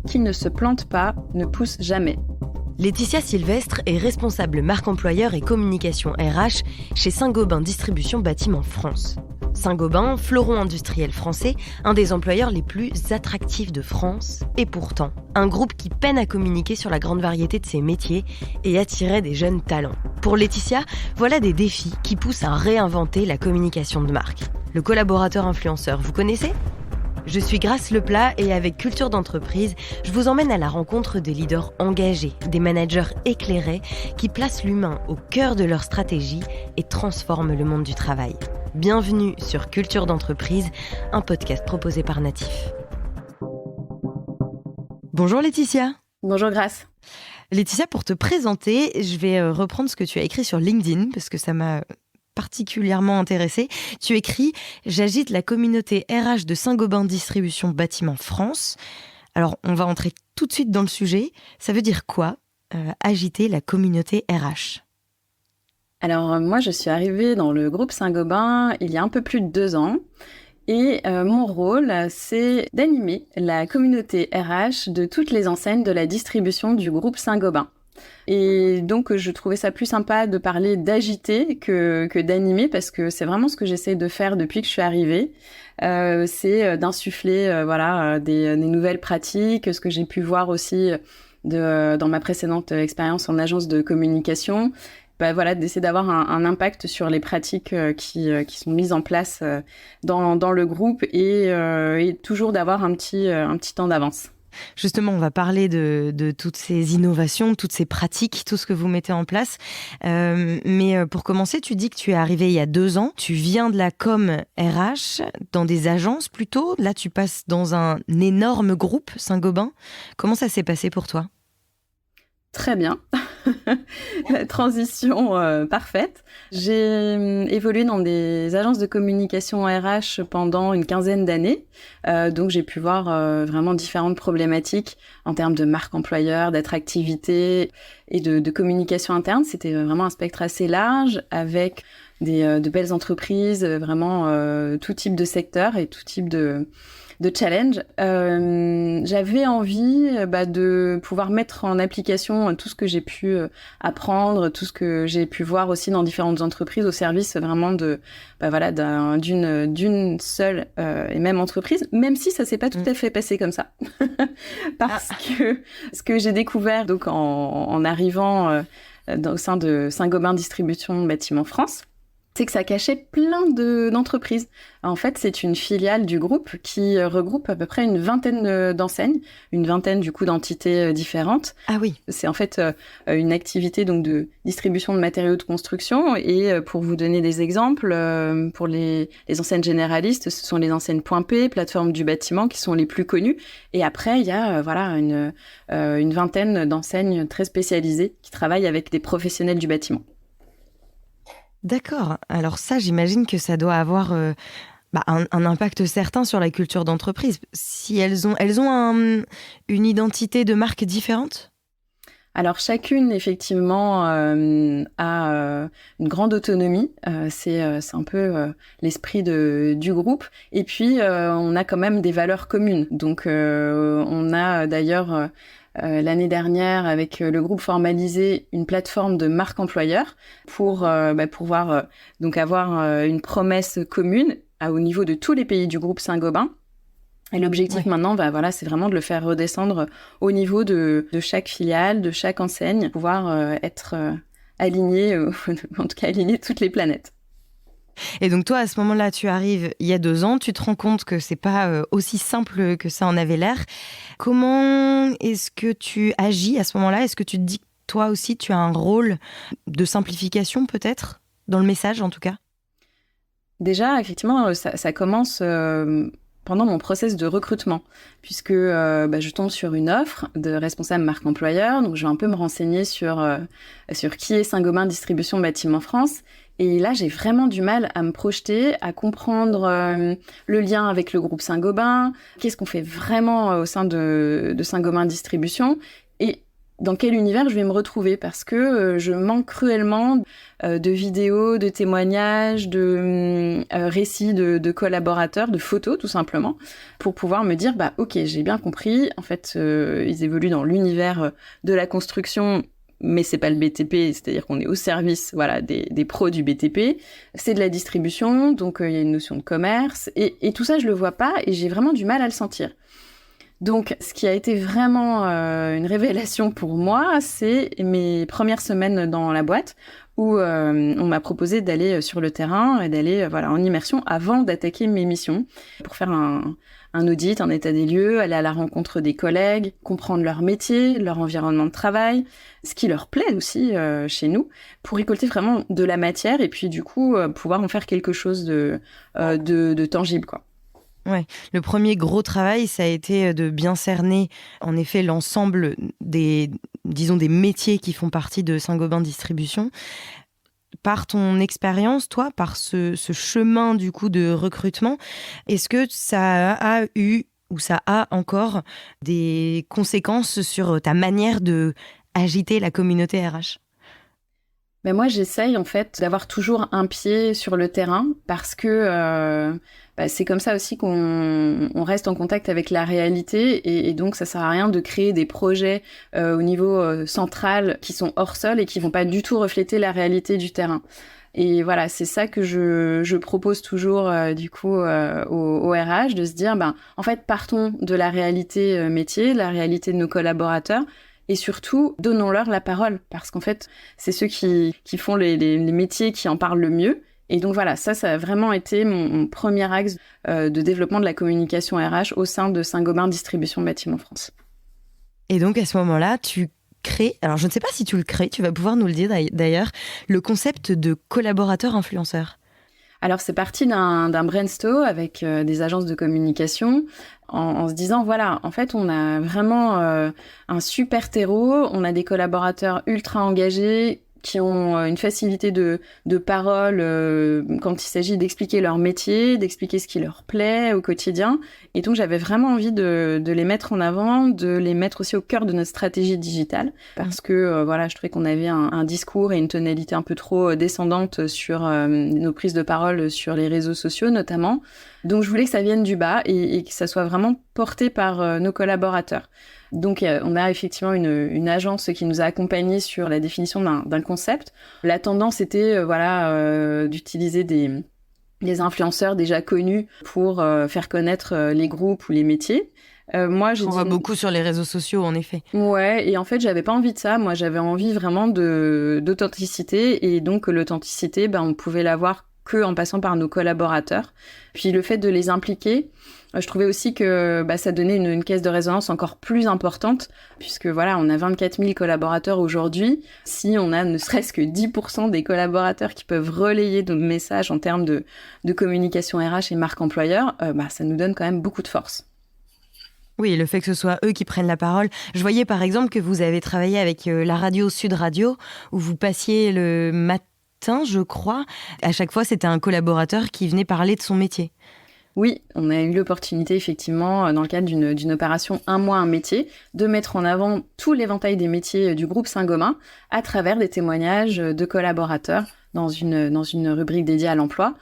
qui ne se plante pas ne pousse jamais. Laetitia Sylvestre est responsable marque employeur et communication RH chez Saint-Gobain Distribution Bâtiment France. Saint-Gobain, fleuron industriel français, un des employeurs les plus attractifs de France, et pourtant, un groupe qui peine à communiquer sur la grande variété de ses métiers et attirer des jeunes talents. Pour Laetitia, voilà des défis qui poussent à réinventer la communication de marque. Le collaborateur influenceur, vous connaissez ? Je suis Grace Leplat et avec Culture d'entreprise, je vous emmène à la rencontre des leaders engagés, des managers éclairés qui placent l'humain au cœur de leur stratégie et transforment le monde du travail. Bienvenue sur Culture d'entreprise, un podcast proposé par Natif. Bonjour Laetitia. Bonjour Grace. Laetitia, pour te présenter, je vais reprendre ce que tu as écrit sur LinkedIn parce que ça m'a particulièrement intéressée. Tu écris « J'agite la communauté RH de Saint-Gobain Distribution Bâtiment France ». Alors, on va entrer tout de suite dans le sujet. Ça veut dire quoi, agiter la communauté RH ? Alors, moi, je suis arrivée dans le groupe Saint-Gobain il y a un peu plus de 2 ans. Et mon rôle, c'est d'animer la communauté RH de toutes les enseignes de la distribution du groupe Saint-Gobain. Et donc, je trouvais ça plus sympa de parler d'agiter que d'animer parce que c'est vraiment ce que j'essaie de faire depuis que je suis arrivée. C'est d'insuffler des nouvelles pratiques, ce que j'ai pu voir aussi dans ma précédente expérience en agence de communication. D'essayer d'avoir un impact sur les pratiques qui sont mises en place dans le groupe et toujours d'avoir un petit temps d'avance. Justement, on va parler de toutes ces innovations, toutes ces pratiques, tout ce que vous mettez en place. Mais pour commencer, tu dis que tu es arrivé il y a 2 ans. Tu viens de la com RH, dans des agences plutôt. Là, tu passes dans un énorme groupe, Saint-Gobain. Comment ça s'est passé pour toi ? Très bien. La transition parfaite. J'ai évolué dans des agences de communication RH pendant une 15aine d'années. Donc, j'ai pu voir vraiment différentes problématiques en termes de marque employeur, d'attractivité et de communication interne. C'était vraiment un spectre assez large avec de belles entreprises, vraiment tout type de secteur et tout type de challenge. J'avais envie de pouvoir mettre en application tout ce que j'ai pu apprendre, tout ce que j'ai pu voir aussi dans différentes entreprises au service vraiment d'une seule et même entreprise, même si ça s'est pas tout à fait passé comme ça. Parce que ce que j'ai découvert donc en arrivant au sein de Saint-Gobain Distribution Bâtiment France, c'est que ça cachait plein d'entreprises. En fait, c'est une filiale du groupe qui regroupe à peu près une vingtaine d'enseignes, une vingtaine du coup d'entités différentes. Ah oui. C'est en fait une activité donc de distribution de matériaux de construction. Et pour vous donner des exemples, pour les enseignes généralistes, ce sont les enseignes Point P, Plateforme du bâtiment qui sont les plus connues. Et après, il y a une vingtaine d'enseignes très spécialisées qui travaillent avec des professionnels du bâtiment. D'accord. Alors ça, j'imagine que ça doit avoir un impact certain sur la culture d'entreprise. Si elles ont une identité de marque différente ? Alors chacune, effectivement, a une grande autonomie. C'est un peu l'esprit du groupe. Et puis, on a quand même des valeurs communes. Donc, on a d'ailleurs... l'année dernière, avec le groupe formalisé, une plateforme de marque employeur pour pouvoir donc avoir une promesse commune au niveau de tous les pays du groupe Saint-Gobain. Et l'objectif maintenant, c'est vraiment de le faire redescendre au niveau de chaque filiale, de chaque enseigne, pouvoir être aligné, en tout cas aligner toutes les planètes. Et donc toi, à ce moment-là, tu arrives il y a 2 ans, tu te rends compte que c'est pas aussi simple que ça en avait l'air. Comment est-ce que tu agis à ce moment-là ? Est-ce que tu te dis que toi aussi, tu as un rôle de simplification peut-être, dans le message en tout cas ? Déjà, effectivement, ça commence pendant mon process de recrutement, puisque je tombe sur une offre de responsable marque employeur, donc je vais un peu me renseigner sur qui est Saint-Gobain Distribution Bâtiment France. Et là, j'ai vraiment du mal à me projeter, à comprendre le lien avec le groupe Saint-Gobain, qu'est-ce qu'on fait vraiment au sein de Saint-Gobain Distribution. Et dans quel univers je vais me retrouver parce que je manque cruellement de vidéos, de témoignages, de récits de collaborateurs, de photos tout simplement, pour pouvoir me dire ok, j'ai bien compris, en fait ils évoluent dans l'univers de la construction, mais c'est pas le BTP, c'est-à-dire qu'on est au service des pros du BTP, c'est de la distribution, donc il y a une notion de commerce, et tout ça je le vois pas et j'ai vraiment du mal à le sentir. Donc, ce qui a été vraiment une révélation pour moi, c'est mes premières semaines dans la boîte où on m'a proposé d'aller sur le terrain et d'aller en immersion avant d'attaquer mes missions pour faire un audit, un état des lieux, aller à la rencontre des collègues, comprendre leur métier, leur environnement de travail, ce qui leur plaît aussi chez nous, pour récolter vraiment de la matière et puis du coup pouvoir en faire quelque chose de tangible, quoi. Ouais. Le premier gros travail, ça a été de bien cerner, en effet, l'ensemble des métiers qui font partie de Saint-Gobain Distribution. Par ton expérience, toi, par ce chemin du coup de recrutement, est-ce que ça a eu ou ça a encore des conséquences sur ta manière de agiter la communauté RH ? Ben moi, j'essaye en fait d'avoir toujours un pied sur le terrain parce que c'est comme ça aussi qu'on reste en contact avec la réalité et donc ça sert à rien de créer des projets au niveau central qui sont hors sol et qui vont pas du tout refléter la réalité du terrain. Et voilà, c'est ça que je propose toujours au RH, de se dire en fait partons de la réalité métier, la réalité de nos collaborateurs. Et surtout, donnons-leur la parole, parce qu'en fait, c'est ceux qui font les métiers qui en parlent le mieux. Et donc voilà, ça a vraiment été mon premier axe de développement de la communication RH au sein de Saint-Gobain Distribution Bâtiment France. Et donc à ce moment-là, tu crées, alors je ne sais pas si tu le crées, tu vas pouvoir nous le dire d'ailleurs, le concept de collaborateur influenceur. Alors c'est parti d'un brainstorm avec des agences de communication en se disant voilà, en fait on a vraiment un super terreau, on a des collaborateurs ultra engagés qui ont une facilité de parole quand il s'agit d'expliquer leur métier, d'expliquer ce qui leur plaît au quotidien. Et donc j'avais vraiment envie de les mettre en avant, de les mettre aussi au cœur de notre stratégie digitale, parce que je trouvais qu'on avait un discours et une tonalité un peu trop descendante sur nos prises de parole sur les réseaux sociaux notamment. Donc je voulais que ça vienne du bas et que ça soit vraiment porté par nos collaborateurs. Donc on a effectivement une agence qui nous a accompagnés sur la définition d'un concept. La tendance était d'utiliser des influenceurs déjà connus pour faire connaître les groupes ou les métiers. On voit beaucoup sur les réseaux sociaux, en effet. Ouais, et en fait, j'avais pas envie de ça. Moi, j'avais envie vraiment d'authenticité. Et donc, l'authenticité, on pouvait l'avoir que en passant par nos collaborateurs. Puis le fait de les impliquer, je trouvais aussi que ça donnait une caisse de résonance encore plus importante, puisque on a 24 000 collaborateurs aujourd'hui. Si on a ne serait-ce que 10% des collaborateurs qui peuvent relayer nos messages en termes de communication RH et marque employeur, ça nous donne quand même beaucoup de force. Oui, le fait que ce soit eux qui prennent la parole. Je voyais par exemple que vous avez travaillé avec la radio Sud Radio, où vous passiez le matin, je crois. À chaque fois, c'était un collaborateur qui venait parler de son métier. Oui, on a eu l'opportunité, effectivement, dans le cadre d'une opération Un mois, un métier, de mettre en avant tout l'éventail des métiers du groupe Saint-Gobain à travers des témoignages de collaborateurs dans une rubrique dédiée à l'emploi.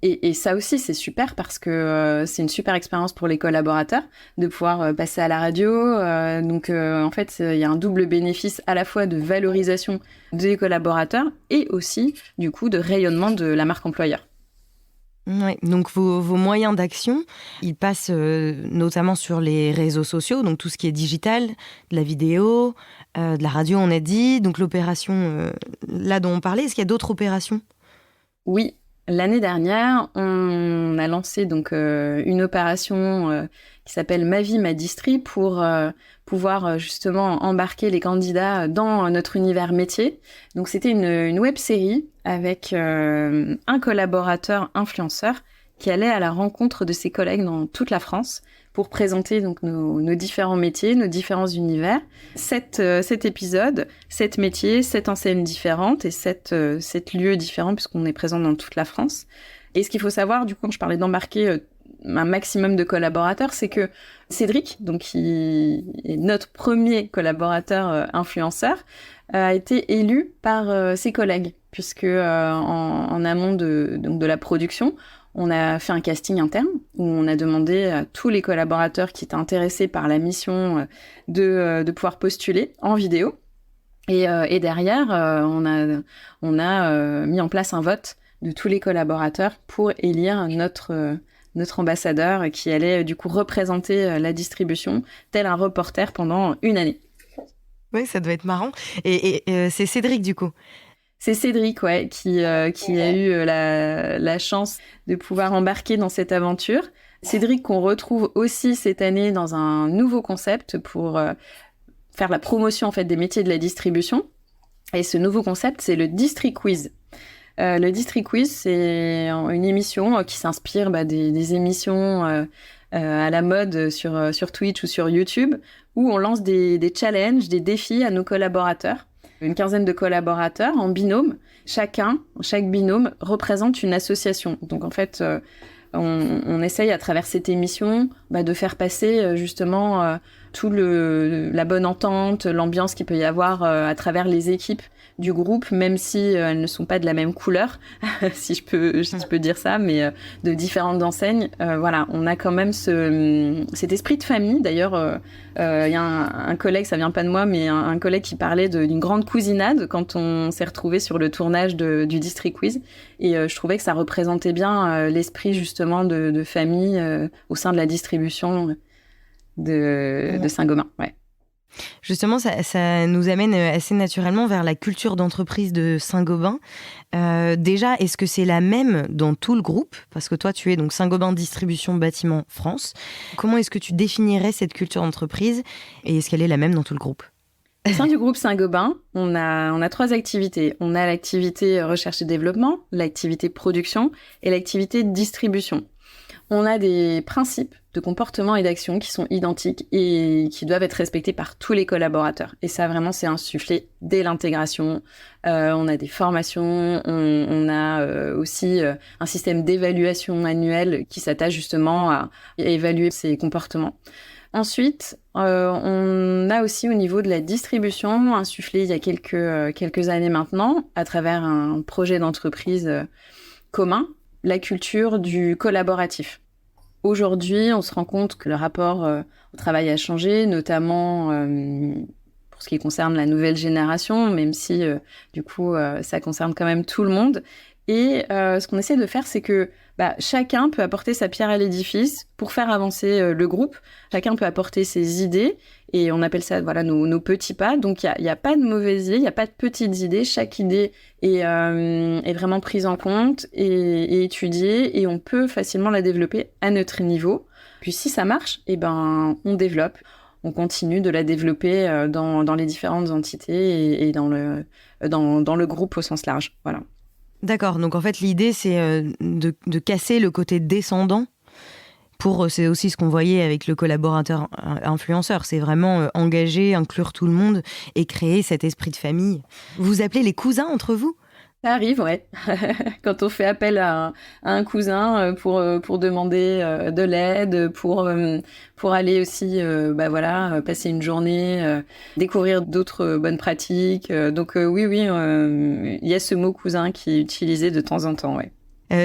Et ça aussi, c'est super parce que c'est une super expérience pour les collaborateurs de pouvoir passer à la radio. En fait, il y a un double bénéfice à la fois de valorisation des collaborateurs et aussi, du coup, de rayonnement de la marque employeur. Oui, donc vos moyens d'action, ils passent notamment sur les réseaux sociaux, donc tout ce qui est digital, de la vidéo, de la radio, on a dit. Donc l'opération là dont on parlait, est-ce qu'il y a d'autres opérations ? Oui. L'année dernière, on a lancé donc une opération qui s'appelle Ma vie, ma distri pour pouvoir justement embarquer les candidats dans notre univers métier. Donc c'était une web-série avec un collaborateur influenceur qui allait à la rencontre de ses collègues dans toute la France pour présenter donc nos différents métiers, nos différents univers. 7 épisodes, 7 métiers, 7 enseignes différentes et 7 lieux différents puisqu'on est présent dans toute la France. Et ce qu'il faut savoir, du coup, quand je parlais d'embarquer un maximum de collaborateurs, c'est que Cédric, donc qui est notre premier collaborateur influenceur, a été élu par ses collègues, puisque en amont donc de la production, on a fait un casting interne où on a demandé à tous les collaborateurs qui étaient intéressés par la mission de pouvoir postuler en vidéo. Et derrière, on a mis en place un vote de tous les collaborateurs pour élire notre ambassadeur qui allait du coup représenter la distribution tel un reporter pendant une année. Oui, ça doit être marrant. Et c'est Cédric du coup. C'est Cédric, ouais, qui a eu la chance de pouvoir embarquer dans cette aventure. Cédric qu'on retrouve aussi cette année dans un nouveau concept pour faire la promotion en fait des métiers de la distribution. Et ce nouveau concept, c'est le District Quiz. Le District Quiz, c'est une émission qui s'inspire des émissions à la mode sur Twitch ou sur YouTube, où on lance des challenges, des défis à nos collaborateurs. Une quinzaine de collaborateurs en binôme. Chaque binôme représente une association. Donc en fait, on essaye à travers cette émission de faire passer justement tout la bonne entente, l'ambiance qu'il peut y avoir à travers les équipes du groupe, même si elles ne sont pas de la même couleur, si je peux dire ça, mais de différentes enseignes. Voilà, on a quand même cet esprit de famille. D'ailleurs, il y a un collègue, ça vient pas de moi, mais un collègue qui parlait d'une grande cousinade quand on s'est retrouvés sur le tournage du District Quiz. Et je trouvais que ça représentait bien l'esprit justement de famille au sein de la distribution de Saint-Gobain. Ouais. Justement, ça nous amène assez naturellement vers la culture d'entreprise de Saint-Gobain. Déjà, est-ce que c'est la même dans tout le groupe ? Parce que toi, tu es donc Saint-Gobain Distribution Bâtiment France. Comment est-ce que tu définirais cette culture d'entreprise et est-ce qu'elle est la même dans tout le groupe ? Au sein du groupe Saint-Gobain, on a 3 activités. On a l'activité recherche et développement, l'activité production et l'activité distribution. On a des principes de comportement et d'action qui sont identiques et qui doivent être respectés par tous les collaborateurs. Et ça, vraiment, c'est insufflé dès l'intégration. On a des formations, on a aussi un système d'évaluation annuelle qui s'attache justement à évaluer ces comportements. Ensuite, on a aussi au niveau de la distribution insufflé il y a quelques années maintenant, à travers un projet d'entreprise commun, la culture du collaboratif. Aujourd'hui, on se rend compte que le rapport au travail a changé, notamment pour ce qui concerne la nouvelle génération, même si du coup ça concerne quand même tout le monde. Et ce qu'on essaie de faire, c'est que chacun peut apporter sa pierre à l'édifice pour faire avancer le groupe. Chacun peut apporter ses idées et on appelle ça nos petits pas. Donc il y a pas de mauvaises idées, il y a pas de petites idées. Chaque idée est vraiment prise en compte et étudiée et on peut facilement la développer à notre niveau. Puis si ça marche, on développe. On continue de la développer dans les différentes entités et dans le groupe au sens large. Voilà. D'accord, donc en fait l'idée c'est de casser le côté descendant c'est aussi ce qu'on voyait avec le collaborateur influenceur, c'est vraiment engager, inclure tout le monde et créer cet esprit de famille. Vous appelez les cousins entre vous ? Ça arrive, ouais. Quand on fait appel à un cousin pour demander de l'aide, pour aller aussi, passer une journée, découvrir d'autres bonnes pratiques. Donc oui, il y a ce mot cousin qui est utilisé de temps en temps, ouais.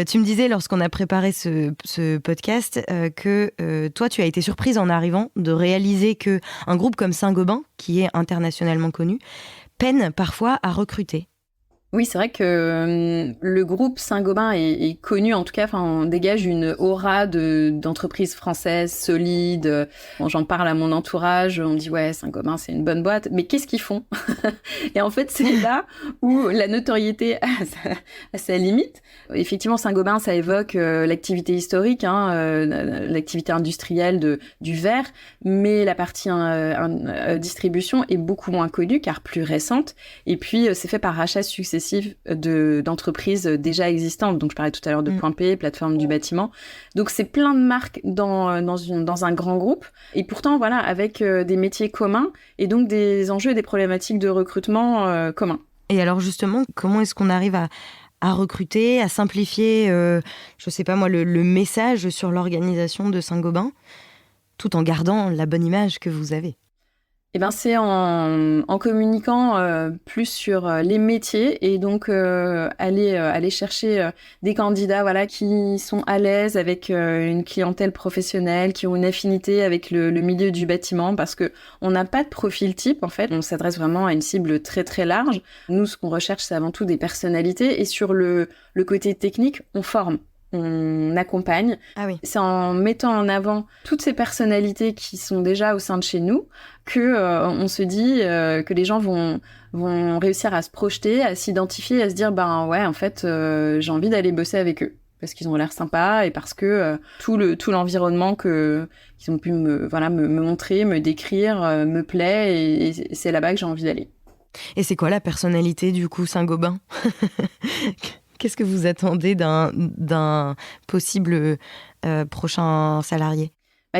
Tu me disais lorsqu'on a préparé ce podcast que toi tu as été surprise en arrivant de réaliser que un groupe comme Saint-Gobain, qui est internationalement connu, peine parfois à recruter. Oui, c'est vrai que le groupe Saint-Gobain est connu, en tout cas, on dégage une aura d'entreprise française solide. Bon, j'en parle à mon entourage, on me dit ouais, Saint-Gobain c'est une bonne boîte, mais qu'est-ce qu'ils font ? Et en fait, c'est là où la notoriété a sa limite. Effectivement, Saint-Gobain, ça évoque l'activité historique, l'activité industrielle du verre, mais la partie distribution est beaucoup moins connue car plus récente. Et puis, c'est fait par rachat successif d'entreprises déjà existantes. Donc, je parlais tout à l'heure de Point P, plateforme du bâtiment. Donc, c'est plein de marques dans un grand groupe. Et pourtant, voilà, avec des métiers communs et donc des enjeux et des problématiques de recrutement communs. Et alors, justement, comment est-ce qu'on arrive à recruter, à simplifier, je sais pas moi, le message sur l'organisation de Saint-Gobain, tout en gardant la bonne image que vous avez? Eh ben, c'est en communiquant plus sur les métiers et donc aller chercher des candidats voilà qui sont à l'aise avec une clientèle professionnelle, qui ont une affinité avec le milieu du bâtiment parce que on n'a pas de profil type en fait, on s'adresse vraiment à une cible très très large. Nous, ce qu'on recherche, c'est avant tout des personnalités et sur le côté technique, on forme. On accompagne. Ah oui. C'est en mettant en avant toutes ces personnalités qui sont déjà au sein de chez nous que on se dit que les gens vont réussir à se projeter, à s'identifier, à se dire ben ouais en fait j'ai envie d'aller bosser avec eux parce qu'ils ont l'air sympas et parce que tout l'environnement qu'ils ont pu me montrer, me décrire me plaît et c'est là-bas que j'ai envie d'aller. Et c'est quoi la personnalité du coup Saint-Gobain? Qu'est-ce que vous attendez d'un possible prochain salarié?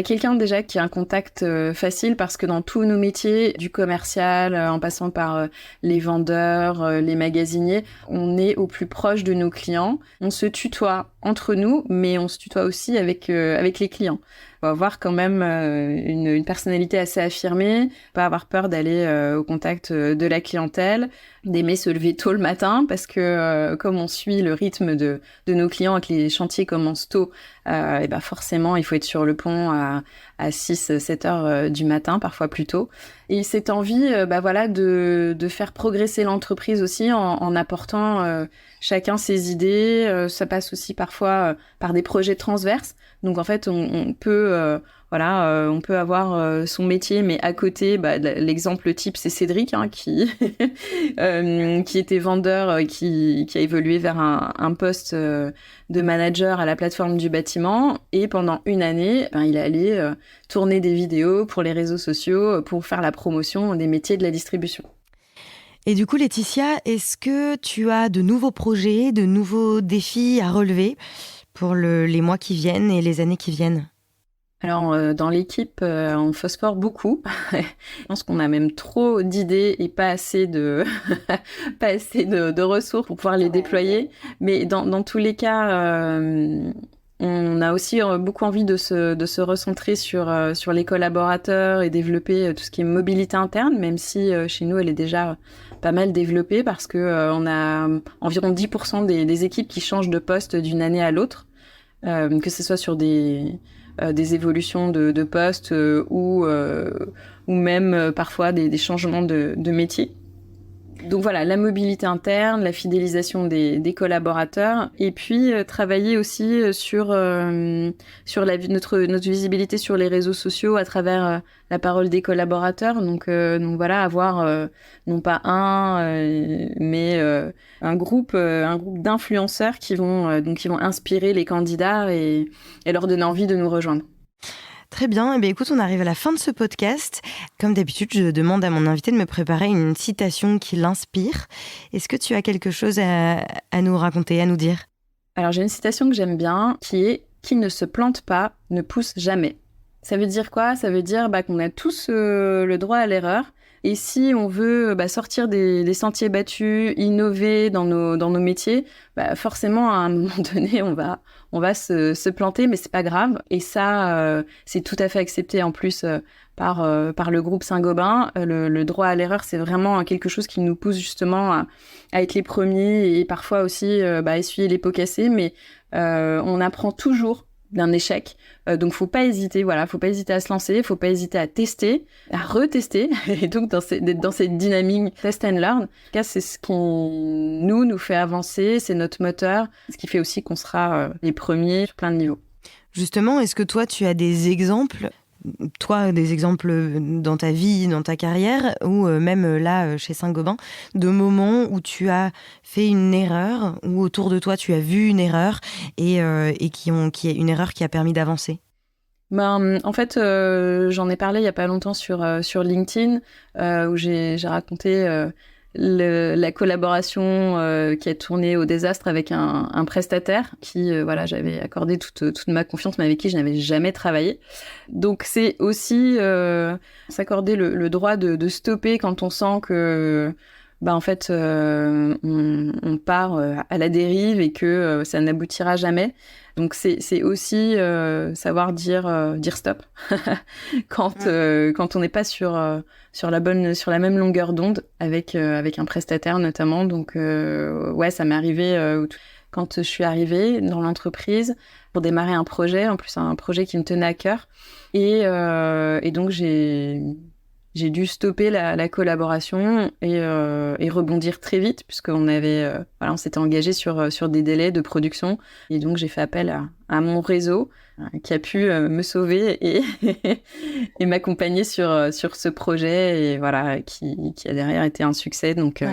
Quelqu'un déjà qui a un contact facile parce que dans tous nos métiers, du commercial, en passant par les vendeurs, les magasiniers, on est au plus proche de nos clients. On se tutoie entre nous, mais on se tutoie aussi avec les clients. On va avoir quand même une personnalité assez affirmée, pas avoir peur d'aller au contact de la clientèle, d'aimer se lever tôt le matin parce que comme on suit le rythme de nos clients et que les chantiers commencent tôt, et ben forcément il faut être sur le pont à 6-7 heures du matin, parfois plus tôt. Et cette envie voilà de faire progresser l'entreprise aussi en apportant chacun ses idées. Ça passe aussi parfois par des projets transverses. Donc en fait on peut on peut avoir son métier, mais à côté, l'exemple type, c'est Cédric, qui était vendeur, qui a évolué vers un poste de manager à la plateforme du bâtiment. Et pendant une année, il allait tourner des vidéos pour les réseaux sociaux, pour faire la promotion des métiers de la distribution. Et du coup, Laetitia, est-ce que tu as de nouveaux projets, de nouveaux défis à relever pour les mois qui viennent et les années qui viennent? Alors, dans l'équipe, on phosphore beaucoup. Je pense qu'on a même trop d'idées et pas assez de pas assez de ressources pour pouvoir les déployer. Mais dans tous les cas, on a aussi beaucoup envie de se recentrer sur les collaborateurs et développer tout ce qui est mobilité interne, même si chez nous, elle est déjà pas mal développée parce que on a environ 10% des équipes qui changent de poste d'une année à l'autre, que ce soit sur des évolutions de poste ou même parfois des changements de métier. Donc voilà, la mobilité interne, la fidélisation des collaborateurs et puis travailler aussi sur notre visibilité sur les réseaux sociaux à travers la parole des collaborateurs. Donc voilà, avoir non pas mais un groupe d'influenceurs qui vont inspirer les candidats et leur donner envie de nous rejoindre. Très bien. Écoute, on arrive à la fin de ce podcast. Comme d'habitude, je demande à mon invité de me préparer une citation qui l'inspire. Est-ce que tu as quelque chose à nous raconter, à nous dire? Alors, j'ai une citation que j'aime bien qui est « Qui ne se plante pas ne pousse jamais ». Ça veut dire quoi? Ça veut dire qu'on a tous le droit à l'erreur. Et si on veut sortir des sentiers battus, innover dans nos métiers, forcément à un moment donné on va se planter, mais c'est pas grave. Et ça c'est tout à fait accepté en plus par le groupe Saint-Gobain. Le droit à l'erreur, c'est vraiment quelque chose qui nous pousse justement à être les premiers et parfois aussi essuyer les pots cassés. Mais on apprend toujours d'un échec. Donc faut pas hésiter, faut pas hésiter à se lancer, faut pas hésiter à tester, à retester, et donc d'être dans cette dynamique test and learn. En tout cas, c'est ce qui nous fait avancer, c'est notre moteur, ce qui fait aussi qu'on sera les premiers sur plein de niveaux. Justement, est-ce que toi, tu as des exemples dans ta vie, dans ta carrière, ou même là, chez Saint-Gobain, de moments où tu as fait une erreur, ou autour de toi, tu as vu une erreur, et qui est une erreur qui a permis d'avancer? En fait, j'en ai parlé il y a pas longtemps sur LinkedIn, où j'ai raconté la collaboration qui a tourné au désastre avec un prestataire qui j'avais accordé toute ma confiance, mais avec qui je n'avais jamais travaillé. Donc c'est aussi s'accorder le droit de stopper quand on sent que en fait, on part à la dérive et que ça n'aboutira jamais. Donc c'est aussi savoir dire stop quand on n'est pas sur la même longueur d'onde avec un prestataire notamment. Donc ouais, ça m'est arrivé quand je suis arrivée dans l'entreprise pour démarrer un projet, en plus un projet qui me tenait à cœur, et donc j'ai dû stopper la collaboration et rebondir très vite puisqu'on avait on s'était engagé sur des délais de production, et donc j'ai fait appel à mon réseau qui a pu me sauver et et m'accompagner sur ce projet, et voilà, qui a derrière été un succès. Donc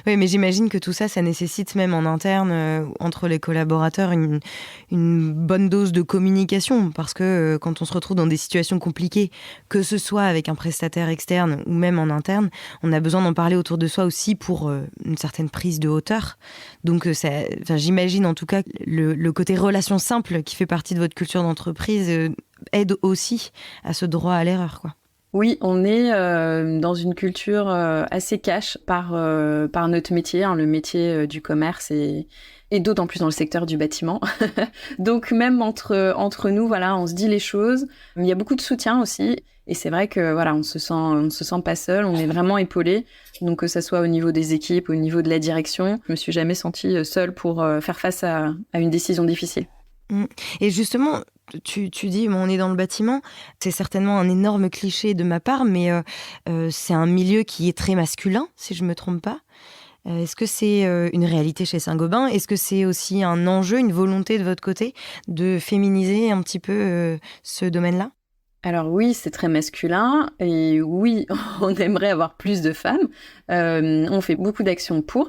Oui, mais j'imagine que tout ça, ça nécessite même en interne, entre les collaborateurs, une bonne dose de communication. Parce que quand on se retrouve dans des situations compliquées, que ce soit avec un prestataire externe ou même en interne, on a besoin d'en parler autour de soi aussi pour une certaine prise de hauteur. Donc j'imagine en tout cas le côté relation simple qui fait partie de votre culture d'entreprise aide aussi à ce droit à l'erreur, quoi. Oui, on est dans une culture assez cash par notre métier, le métier du commerce, et d'autant plus dans le secteur du bâtiment. Donc même entre nous, voilà, on se dit les choses. Il y a beaucoup de soutien aussi, et c'est vrai que voilà, on se sent pas seul, on est vraiment épaulé. Donc que ça soit au niveau des équipes, au niveau de la direction, je me suis jamais sentie seule pour faire face à une décision difficile. Et justement, tu dis on est dans le bâtiment, c'est certainement un énorme cliché de ma part, mais c'est un milieu qui est très masculin, si je me trompe pas. Est-ce que c'est une réalité chez Saint-Gobain ? Est-ce que c'est aussi un enjeu, une volonté de votre côté de féminiser un petit peu ce domaine-là ? Alors oui, c'est très masculin, et oui, on aimerait avoir plus de femmes. On fait beaucoup d'actions pour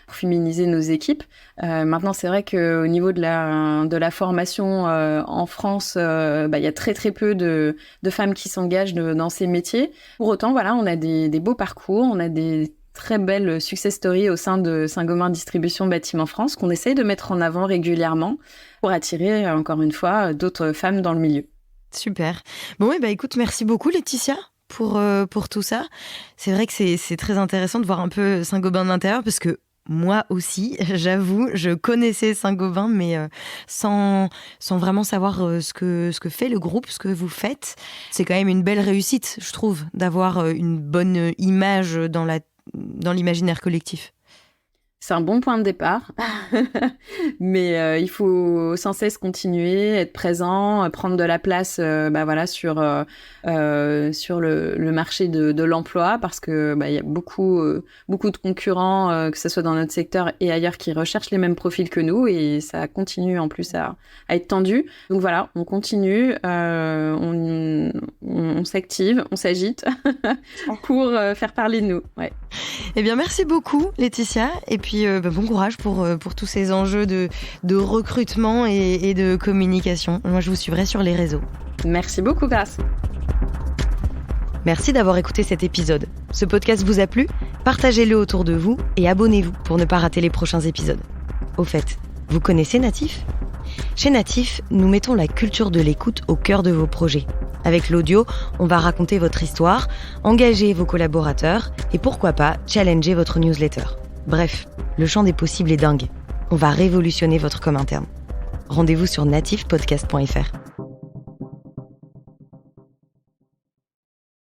féminiser nos équipes. Maintenant, c'est vrai qu'au niveau de la formation en France, il y a très très peu de femmes qui s'engagent dans ces métiers. Pour autant, voilà, on a des beaux parcours, on a des très belles success stories au sein de Saint-Gobain Distribution Bâtiment France qu'on essaye de mettre en avant régulièrement pour attirer, encore une fois, d'autres femmes dans le milieu. Super. Bon, écoute, merci beaucoup Laetitia pour tout ça. C'est vrai que c'est très intéressant de voir un peu Saint-Gobain de l'intérieur, parce que moi aussi, j'avoue, je connaissais Saint-Gobain, mais sans vraiment savoir ce que fait le groupe, ce que vous faites. C'est quand même une belle réussite, je trouve, d'avoir une bonne image dans l'imaginaire collectif. C'est un bon point de départ, mais il faut sans cesse continuer, être présent, prendre de la place sur le marché de l'emploi, parce que il y a beaucoup de concurrents, que ce soit dans notre secteur et ailleurs, qui recherchent les mêmes profils que nous, et ça continue en plus à être tendu. Donc voilà, on continue, on s'active, on s'agite pour faire parler de nous. Ouais. Eh bien, merci beaucoup Laetitia, et puis bon courage pour tous ces enjeux de recrutement et de communication. Moi, je vous suivrai sur les réseaux. Merci beaucoup, Grace. Merci d'avoir écouté cet épisode. Ce podcast vous a plu ? Partagez-le autour de vous et abonnez-vous pour ne pas rater les prochains épisodes. Au fait, vous connaissez Natif ? Chez Natif, nous mettons la culture de l'écoute au cœur de vos projets. Avec l'audio, on va raconter votre histoire, engager vos collaborateurs et pourquoi pas challenger votre newsletter. Bref, le champ des possibles est dingue. On va révolutionner votre com interne. Rendez-vous sur natifpodcast.fr.